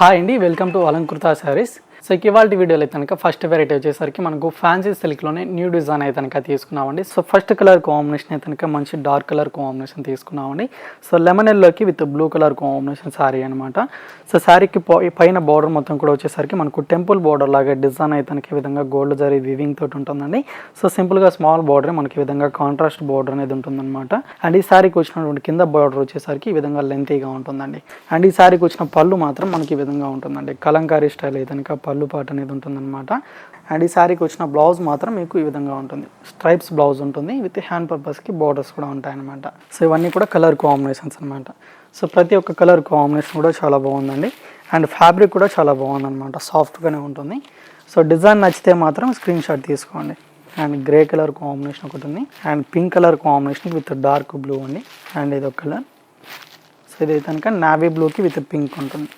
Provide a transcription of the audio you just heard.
Hi అండి, welcome to Alankrita saris. So ఇవాళ వీడియోలో అయితే కనుక ఫస్ట్ వెరైటీ వచ్చేసరికి మనకు ఫ్యాన్సీ సిల్క్లోనే న్యూ డిజైన్ అయితే కనుక తీసుకున్నామండి. సో ఫస్ట్ కలర్ కాంబినేషన్ అయితే కనుక మంచి డార్క్ కలర్ కాంబినేషన్ తీసుకున్నామండి. సో లెమన్ ఎల్లోకి with blue colour combination sari అనమాట. సో శారీకి పైన బార్డర్ మొత్తం కూడా వచ్చేసరికి మనకు టెంపుల్ బార్డర్ లాగా డిజైన్ అయితే కనుక ఈ విధంగా గోల్డ్ జరీ వివింగ్ తోటి ఉంటుందండి. సో సింపుల్గా స్మాల్ బార్డర్ మనకి ఈ విధంగా కాంట్రాస్ట్ బార్డర్ అనేది ఉంటుందన్నమాట. అండ్ ఈ శారీకి వచ్చినటువంటి కింద బార్డర్ వచ్చేసరికి ఈ విధంగా లెంతీగా ఉంటుందండి. అండ్ ఈ శారీకి వచ్చిన పళ్ళు మాత్రం మనకి ఈ విధంగా ఉంటుందండి. కలంకారీ స్టైల్ అయితే కనుక పళ్ళు పాట అనేది ఉంటుందన్నమాట. అండ్ ఈ శారీకి వచ్చిన బ్లౌజ్ మాత్రం మీకు ఈ విధంగా ఉంటుంది. స్ట్రైప్స్ బ్లౌజ్ ఉంటుంది విత్ హ్యాండ్ పర్పస్కి బార్డర్స్ కూడా ఉంటాయన్నమాట. సో ఇవన్నీ కూడా కలర్ కాంబినేషన్స్ అనమాట. సో ప్రతి ఒక్క కలర్ కాంబినేషన్ కూడా చాలా బాగుందండి. అండ్ ఫ్యాబ్రిక్ కూడా చాలా బాగుందన్నమాట, సాఫ్ట్గానే ఉంటుంది. సో డిజైన్ నచ్చితే మాత్రం స్క్రీన్ షాట్ తీసుకోండి. అండ్ గ్రే కలర్ కాంబినేషన్ ఒకటి ఉంది. And pink colour combination with dark blue అండి. అండ్ ఇది ఒక కలర్. సో ఇది కనుక నావీ బ్లూకి విత్ పింక్ ఉంటుంది.